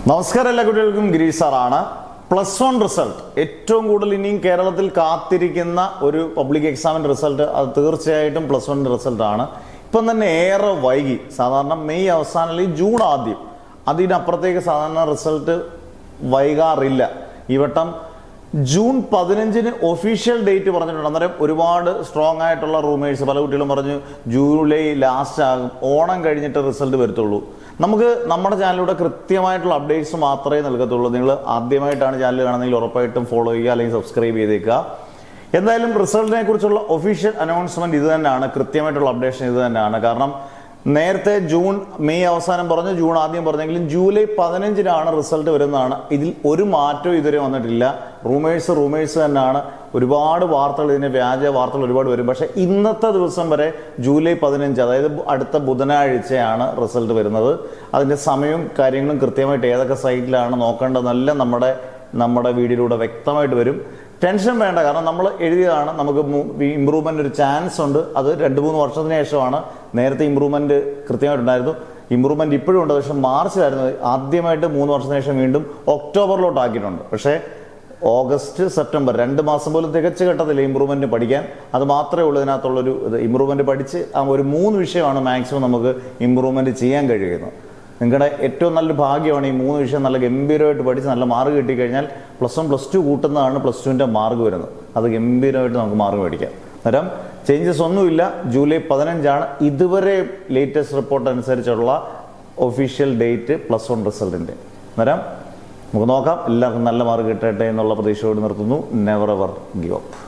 നമസ്കാരം, എല്ലാ കുട്ടികൾക്കും ഗിരീഷ് സാറാണ്. +1 റിസൾട്ട് ഏറ്റവും കൂടുതൽ ഇനിയും കേരളത്തിൽ കാത്തിരിക്കുന്ന ഒരു പബ്ലിക് എക്സാമിൻ്റെ റിസൾട്ട്, അത് തീർച്ചയായിട്ടും +1 റിസൾട്ടാണ്. ഇപ്പം തന്നെ ഏറെ വൈകി. സാധാരണ മെയ് അവസാനം അല്ലെങ്കിൽ ജൂൺ ആദ്യം, അതിനപ്പുറത്തേക്ക് സാധാരണ റിസൾട്ട് വൈകാറില്ല. ഈ വട്ടം ജൂൺ 15 ഒഫീഷ്യൽ ഡേറ്റ് പറഞ്ഞിട്ടുണ്ട്. അന്നേരം ഒരുപാട് സ്ട്രോങ് ആയിട്ടുള്ള റൂമേഴ്സ്, പല കുട്ടികളും പറഞ്ഞു ജൂലൈ ലാസ്റ്റ് ആകും, ഓണം കഴിഞ്ഞിട്ട് റിസൾട്ട് വരത്തുള്ളൂ. നമുക്ക് നമ്മുടെ ചാനലിലൂടെ കൃത്യമായിട്ടുള്ള അപ്ഡേറ്റ്സ് മാത്രമേ നൽകത്തുള്ളൂ. നിങ്ങൾ ആദ്യമായിട്ടാണ് ചാനൽ കാണുന്നതെങ്കിൽ ഉറപ്പായിട്ടും ഫോളോ ചെയ്യുക, അല്ലെങ്കിൽ സബ്സ്ക്രൈബ് ചെയ്തേക്കുക. എന്തായാലും റിസൾട്ടിനെ കുറിച്ചുള്ള ഒഫീഷ്യൽ അനൗൺസ്മെന്റ് ഇത് തന്നെയാണ്, കൃത്യമായിട്ടുള്ള അപ്ഡേഷൻ ഇത് തന്നെയാണ്. കാരണം നേരത്തെ മെയ് അവസാനം പറഞ്ഞു, ജൂൺ ആദ്യം പറഞ്ഞെങ്കിലും ജൂലൈ 15-നാണ് റിസൾട്ട് വരുന്നതാണ്. ഇതിൽ ഒരു മാറ്റവും ഇതുവരെ വന്നിട്ടില്ല. റൂമേഴ്സ് തന്നെയാണ്. ഒരുപാട് വാർത്തകൾ, ഇതിന് വ്യാജ വാർത്തകൾ ഒരുപാട് വരും. പക്ഷേ ഇന്നത്തെ ദിവസം വരെ ജൂലൈ 15, അതായത് അടുത്ത ബുധനാഴ്ചയാണ് റിസൾട്ട് വരുന്നത്. അതിൻ്റെ സമയവും കാര്യങ്ങളും കൃത്യമായിട്ട് ഏതൊക്കെ സൈറ്റിലാണ് നോക്കേണ്ടതെന്നെല്ലാം നമ്മുടെ വീഡിയോയിലൂടെ വ്യക്തമായിട്ട് വരും. ടെൻഷൻ വേണ്ട, കാരണം നമ്മൾ എഴുതിയതാണ്. നമുക്ക് ഇമ്പ്രൂവ്മെൻ്റ് ഒരു ചാൻസ് ഉണ്ട്. അത് 2-3 വർഷത്തിന് ശേഷമാണ്. നേരത്തെ ഇമ്പ്രൂവ്മെൻറ്റ് കൃത്യമായിട്ടുണ്ടായിരുന്നു. ഇമ്പ്രൂവ്മെൻറ്റ് ഇപ്പോഴും ഉണ്ട്. പക്ഷേ മാർച്ചിലായിരുന്നു ആദ്യമായിട്ട്. 3 വർഷത്തിന് ശേഷം വീണ്ടും ഒക്ടോബറിലോട്ട് ആക്കിയിട്ടുണ്ട്. പക്ഷേ ഓഗസ്റ്റ്, സെപ്റ്റംബർ 2 മാസം പോലും തികച്ചു കിട്ടത്തില്ല ഇമ്പ്രൂവ്മെൻറ്റ് പഠിക്കാൻ. അത് മാത്രമേ ഉള്ളൂ ഇതിനകത്തുള്ളൊരു ഇമ്പ്രൂവ്മെൻറ്റ് പഠിച്ച് ഒരു 3 വിഷയമാണ് മാക്സിമം നമുക്ക് ഇമ്പ്രൂവ്മെൻറ്റ് ചെയ്യാൻ കഴിയുന്നത്. നിങ്ങളുടെ ഏറ്റവും നല്ല ഭാഗ്യമാണ് ഈ 3 വിഷയം നല്ല ഗംഭീരമായിട്ട് പഠിച്ച് നല്ല മാർക്ക് കിട്ടിക്കഴിഞ്ഞാൽ +1 +2 കൂട്ടുന്നതാണ് +2ൻ്റെ മാർക്ക് വരുന്നത്. അത് ഗംഭീരമായിട്ട് നമുക്ക് മാർക്ക് മേടിക്കാം. അന്നേരം ചേഞ്ചസ് ഒന്നുമില്ല. ജൂലൈ 15 ഇതുവരെ ലേറ്റസ്റ്റ് റിപ്പോർട്ട് അനുസരിച്ചുള്ള ഒഫീഷ്യൽ ഡേറ്റ് +1 റിസൾട്ടിൻ്റെ. അന്നേരം നമുക്ക് നോക്കാം. എല്ലാവർക്കും നല്ല മാർക്ക് കിട്ടട്ടെ എന്നുള്ള പ്രതീക്ഷയോട് നിർത്തുന്നു. Never ever give up.